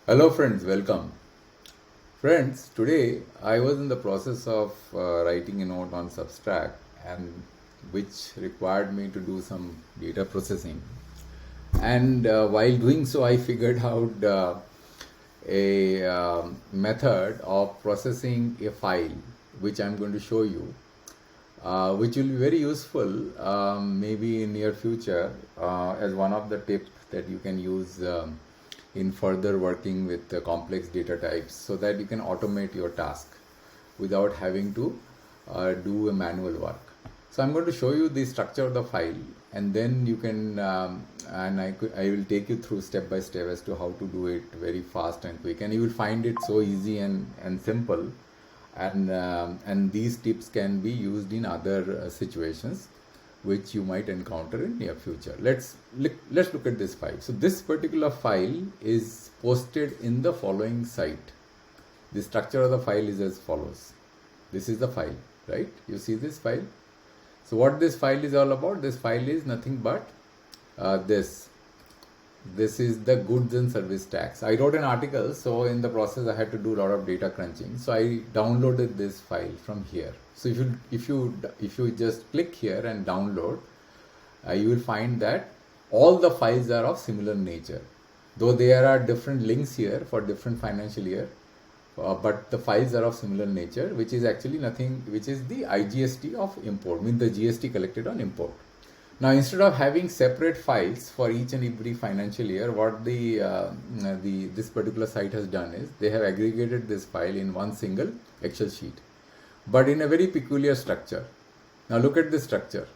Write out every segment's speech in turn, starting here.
Hello friends, welcome. Friends, today I was in the process of writing a note on Substack and which required me to do some data processing. And while doing so, I figured out a method of processing a file which I'm going to show you, which will be very useful maybe in near future as one of the tips that you can use in further working with complex data types so that you can automate your task without having to do a manual work. So I'm going to show you the structure of the file, and then you can I will take you through step by step as to how to do it very fast and quick, and you will find it so easy and simple, and these tips can be used in other situations which you might encounter in near future. Let's look at this file. So this particular file is posted in the following site. The structure of the file is as follows. This is the file, right? You see this file. So what this file is all about? This file is nothing but this. This is the goods and service tax. I wrote an article, so in the process I had to do a lot of data crunching. So I downloaded this file from here. So if you just click here and download, you will find that all the files are of similar nature. Though there are different links here for different financial year, but the files are of similar nature, which is actually nothing, which is the IGST of import, means the GST collected on import. Now, instead of having separate files for each and every financial year, what this particular site has done is they have aggregated this file in one single Excel sheet, but in a very peculiar structure. Now, look at this structure.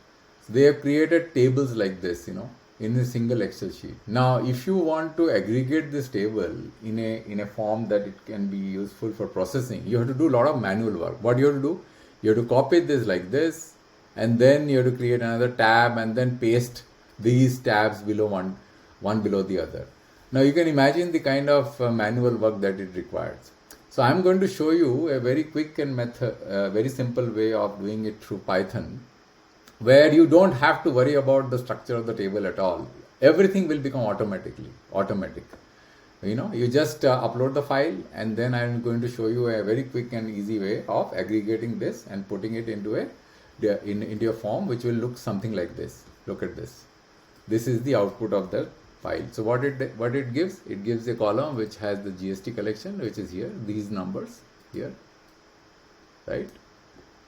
So they have created tables like this, in a single Excel sheet. Now, if you want to aggregate this table in a form that it can be useful for processing, you have to do a lot of manual work. What you have to do? You have to copy this like this, and then you have to create another tab and then paste these tabs below one below the other. Now you can imagine the kind of manual work that it requires. So I'm going to show you a very quick and very simple way of doing it through Python, where you don't have to worry about the structure of the table at all. Everything will become automatic. You just upload the file, and then I'm going to show you a very quick and easy way of aggregating this and putting it into into a form which will look something like this. Look at this. This is the output of the file. So what it gives? It gives a column which has the GST collection, which is here. These numbers here, right?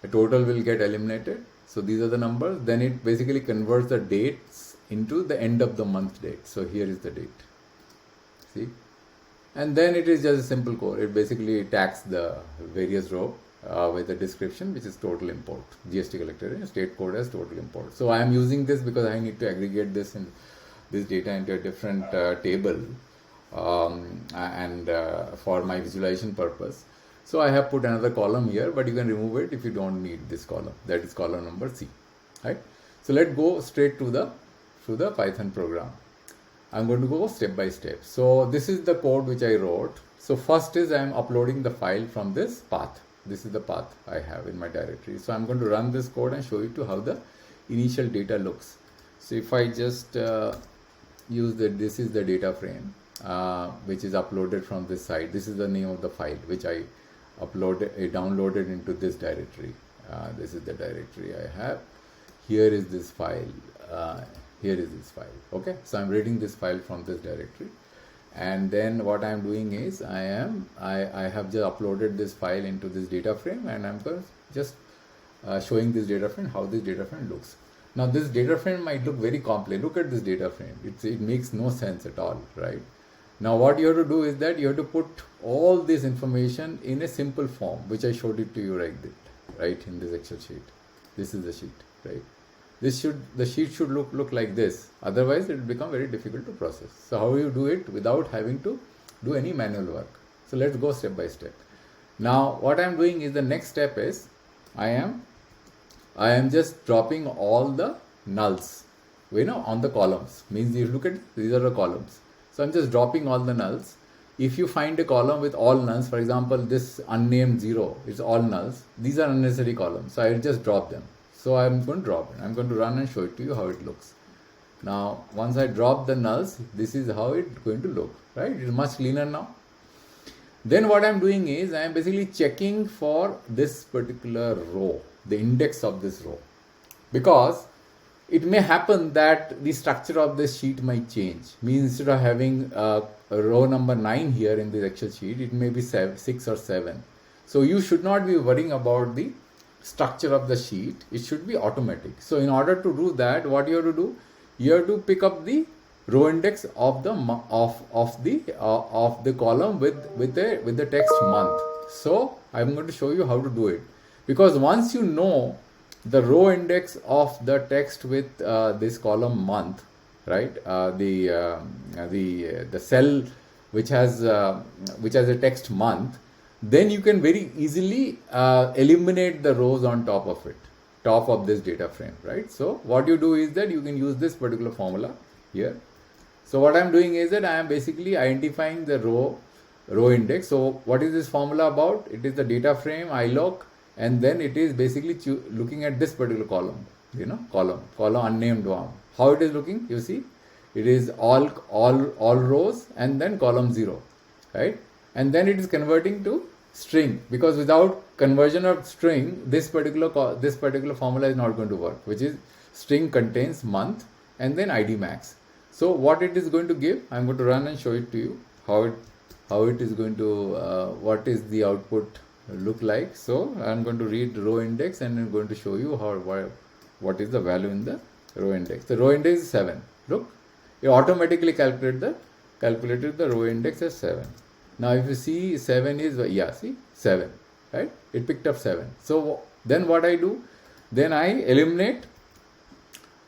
The total will get eliminated. So these are the numbers. Then it basically converts the dates into the end of the month date. So here is the date. See, and then it is just a simple code. It basically tags the various row with the description, which is total import. GST collected in state code as total import. So I am using this because I need to aggregate this data into a different table and for my visualization purpose. So I have put another column here, but you can remove it if you don't need this column. That is column number C. Right? So let's go straight to the Python program. I'm going to go step by step. So this is the code which I wrote. So first is I am uploading the file from this path. This is the path I have in my directory. So I'm going to run this code and show you to how the initial data looks. So if I just use this is the data frame which is uploaded from this site. This is the name of the file which I downloaded into this directory. This is the directory I have. Here is this file. Here is this file. Okay, so I'm reading this file from this directory. And then what I'm doing is I have just uploaded this file into this data frame, and I'm just showing this data frame, how this data frame looks. Now this data frame might look very complex. Look at this data frame. It makes no sense at all, right? Now what you have to do is that you have to put all this information in a simple form, which I showed it to you right in this Excel sheet. This is the sheet, right? The sheet should look like this. Otherwise, it will become very difficult to process. So how you do it without having to do any manual work? So let's go step by step. Now, what I am doing is the next step is I am just dropping all the nulls, on the columns. Means you look at these are the columns. So I'm just dropping all the nulls. If you find a column with all nulls, for example, this unnamed 0 is all nulls. These are unnecessary columns. So I will just drop them. So I'm going to drop it. I'm going to run and show it to you how it looks. Now, once I drop the nulls, this is how it's going to look, right? It's much cleaner now. Then what I'm doing is I'm basically checking for this particular row, the index of this row, because it may happen that the structure of this sheet might change. Means instead of having a row number 9 here in this Excel sheet, it may be 6 or 7. So you should not be worrying about the structure of the sheet. It should be automatic. So in order to do that, what you have to do, you have to pick up the row index of the column with the text month. So I'm going to show you how to do it, because once you know the row index of the text with this column month, right? The cell which has a text month, then you can very easily eliminate the rows on top of this data frame, right? So what you do is that you can use this particular formula here. So what I'm doing is that I am basically identifying the row index. So what is this formula about? It is the data frame iloc, and then it is basically looking at this particular column, column unnamed one. How it is looking? You see, it is all rows and then column 0, right? And then it is converting to string, because without conversion of string, this particular formula is not going to work, which is string contains month and then ID max. So what it is going to give, I'm going to run and show it to you how it is going to what is the output look like. So I'm going to read row index and I'm going to show you what is the value in the row index. The row index is 7. Look, it automatically calculated the row index as 7. Now if you see 7 is, see 7, right? It picked up 7. So then what I do, then I eliminate.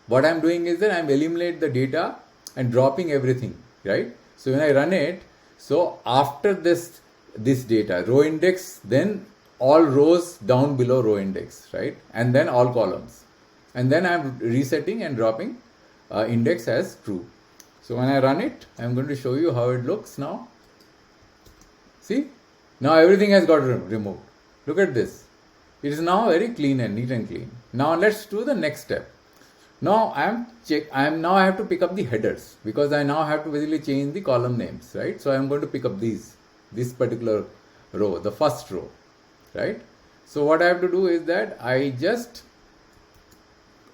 What I'm doing is that I'm eliminate the data and dropping everything, right? So when I run it, so after this data, row index, then all rows down below row index, right? And then all columns. And then I'm resetting and dropping index as true. So when I run it, I'm going to show you how it looks now. See, now everything has got removed. Look at this. It is now very clean and neat and clean. Now let's do the next step. Now I have to pick up the headers, because I now have to basically change the column names, right? So I'm going to pick up this particular row, the first row, right? So what I have to do is that I just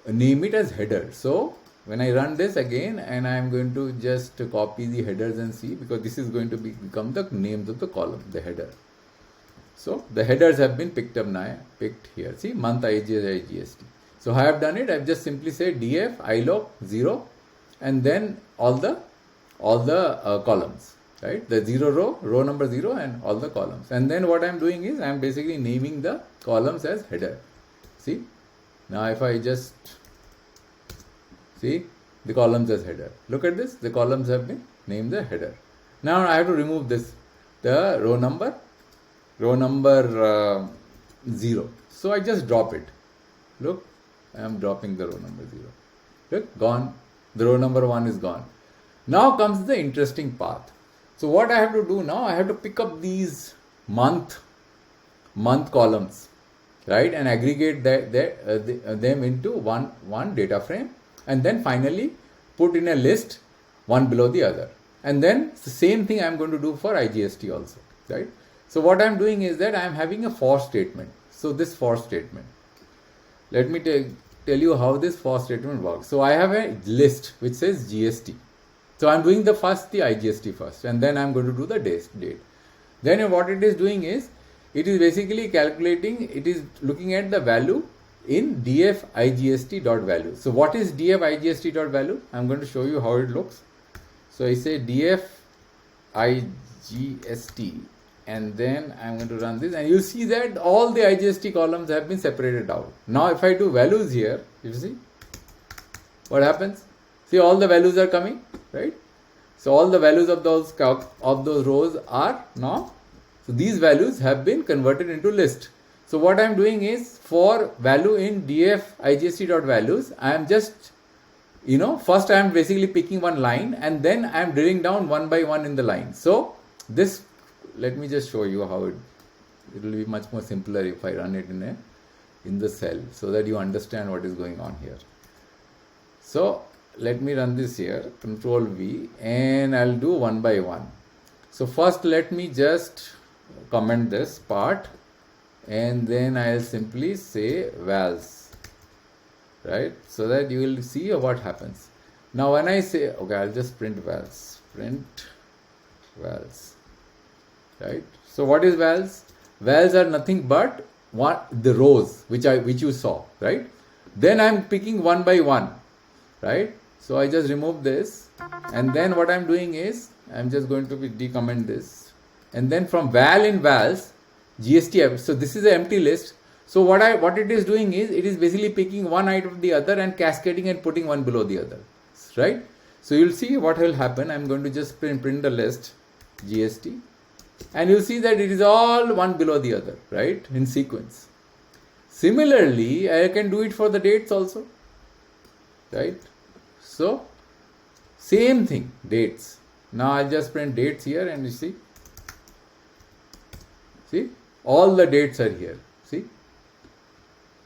name it as header. So when I run this again, and I am going to just copy the headers and see, because this is going to become the names of the column, the header. So the headers have been picked up now, picked here. See, month IGST. So I have done it. I've just simply said df iloc 0, and then all the columns, right? The 0 row number 0, and all the columns. And then what I'm doing is I'm basically naming the columns as header. See, now if I just see the columns as header, look at this. The columns have been named the header. Now I have to remove this, the row number 0. So I just drop it. Look, I am dropping the row number 0. Look, gone. The row number 1 is gone. Now comes the interesting part. So what I have to do now, I have to pick up these month columns, right, and aggregate them into one data frame, and then finally put in a list one below the other. And then it's the same thing I'm going to do for IGST also, right? So what I'm doing is that I'm having a for statement. So this for statement, let me tell you how this for statement works. So I have a list which says GST. So I'm doing the IGST first, and then I'm going to do the date. Then what it is doing is, it is basically calculating, it is looking at the value in df IGST dot value. So what is df IGST dot value? I'm going to show you how it looks. So I say df IGST, and then I'm going to run this, and you see that all the IGST columns have been separated out. Now if I do values here, you see what happens. See, all the values are coming, right? So all the values of those rows are now, so these values have been converted into list. So what I'm doing is, for value in df IGST dot values, I am just, first I am basically picking one line, and then I am drilling down one by one in the line. So this, let me just show you how it will be much more simpler if I run it in the cell, so that you understand what is going on here. So let me run this here, Control V, and I'll do one by one. So first let me just comment this part, and then I'll simply say vals, right? So that you will see what happens. Now when I say, okay, I'll just print vals, right? So what is vals? Vals are nothing but the rows which you saw, right? Then I'm picking one by one, right? So I just remove this, and then what I'm doing is I'm just going to decomment this, and then from val in vals GST. So this is an empty list. So what it is doing is it is basically picking one out of the other and cascading and putting one below the other, right? So you'll see what will happen. I'm going to just print the list GST, and you'll see that it is all one below the other, right, in sequence. Similarly, I can do it for the dates also, right? So same thing, dates. Now I'll just print dates here, and you see all the dates are here. See,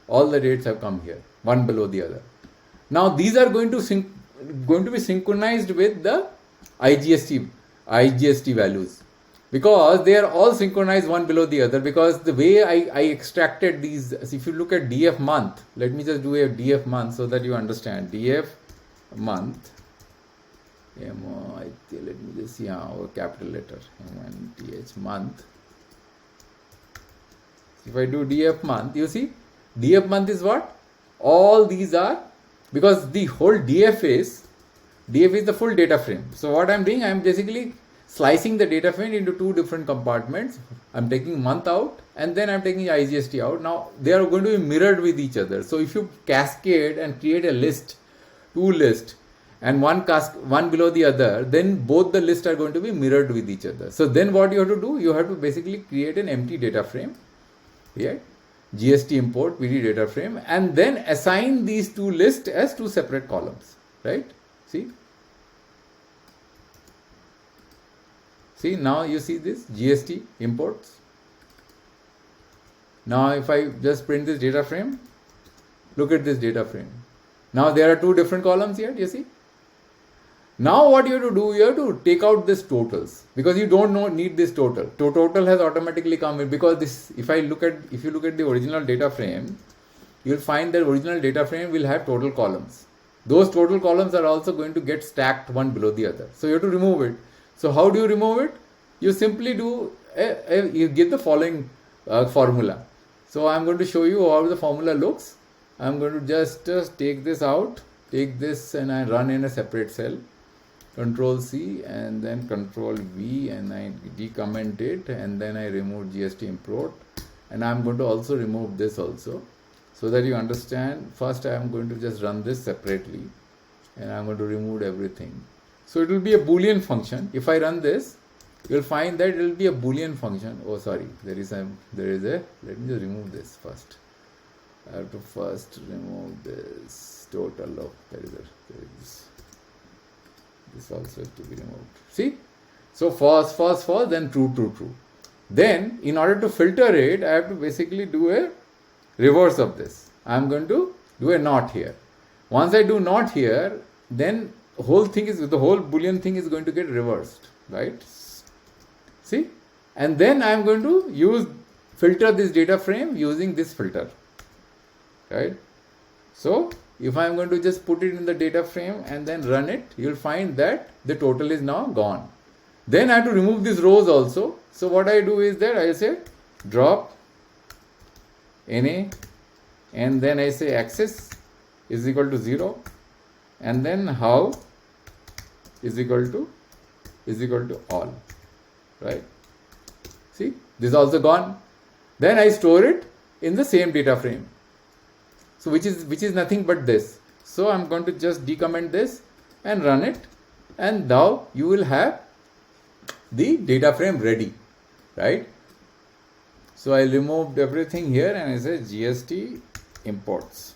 all the dates have come here, one below the other. Now these are going to be synchronized with the IGST values, because they are all synchronized one below the other, because the way I extracted these, if you look at DF month, let me just do a DF month so that you understand. DF month, let me just see our capital letter, MNTH month. If I do DF month, you see DF month is what? All these are, because the whole DF is the full data frame. So what I'm doing, I'm basically slicing the data frame into two different compartments. I'm taking month out, and then I'm taking IGST out. Now they are going to be mirrored with each other. So if you cascade and create a list, two lists, and one below the other, then both the lists are going to be mirrored with each other. So then what you have to do, you have to basically create an empty data frame here, GST import PD data frame, and then assign these two lists as two separate columns, right? See, now you see this GST imports. Now if I just print this data frame, look at this data frame. Now there are two different columns here, you see. Now what you have to do, you have to take out this totals, because you don't need this total. Total has automatically come in, because this, if you look at the original data frame, you'll find that original data frame will have total columns. Those total columns are also going to get stacked one below the other. So you have to remove it. So how do you remove it? You simply do, you give the following formula. So I'm going to show you how the formula looks. I'm going to just take this out, take this, and I run in a separate cell. Control C and then Control V, and I decomment it, and then I remove GST import, and I'm going to also remove this also, so that you understand. First I am going to just run this separately, and I'm going to remove everything. So it will be a Boolean function. If I run this, you'll find that it will be a Boolean function. Oh sorry, there is a, let me just remove this first. I have to first remove this total of, there is this also has to be removed. See? So false, false, false, then true, true, true. Then in order to filter it, I have to basically do a reverse of this. I am going to do a not here. Once I do not here, then the whole Boolean thing is going to get reversed, right? See? And then I am going to filter this data frame using this filter, right? So if I am going to just put it in the data frame and then run it, you will find that the total is now gone. Then I have to remove these rows also. So what I do is that I say drop NA, and then I say access is equal to 0, and then how is equal to all, right? See, this is also gone. Then I store it in the same data frame. So which is nothing but this. So I'm going to just decomment this and run it, and now you will have the data frame ready, right? So I removed everything here, and I say GST imports.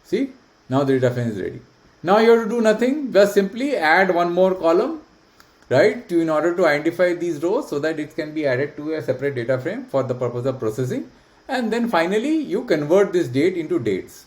See, now the data frame is ready. Now you have to do nothing, just simply add one more column, right, in order to identify these rows, so that it can be added to a separate data frame for the purpose of processing. And then finally you convert this date into dates,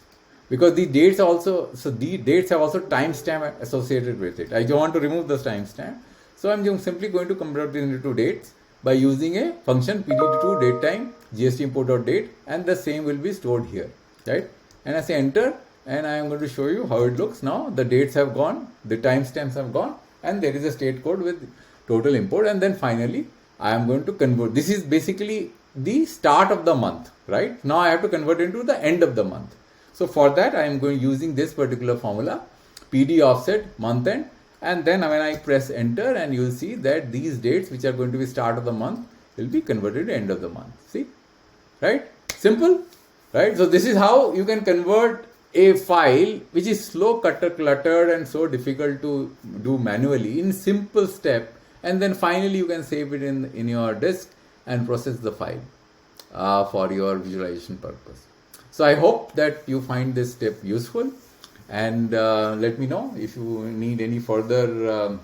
because the dates have also timestamp associated with it. I don't want to remove this timestamp, so I'm simply going to convert this into dates. by using a function pd2 datetime gst import.date, and the same will be stored here, right? And I say enter, and I am going to show you how it looks now. The dates have gone, the timestamps have gone, and there is a state code with total import. And then finally I am going to convert. This is basically the start of the month, right? Now I have to convert into the end of the month. So for that I am going using this particular formula, PD offset month end, and then when I press enter, and you will see that these dates which are going to be start of the month will be converted to end of the month. See, right? Simple, right? So this is how you can convert a file which is slow, cluttered and so difficult to do manually in simple step, and then finally you can save it in your disk and process the file for your visualization purpose. So I hope that you find this tip useful, and let me know if you need any further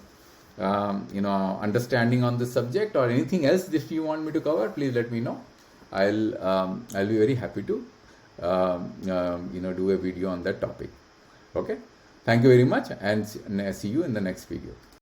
understanding on this subject, or anything else if you want me to cover. Please let me know. I'll be very happy to do a video on that topic. Okay, thank you very much, and see you in the next video.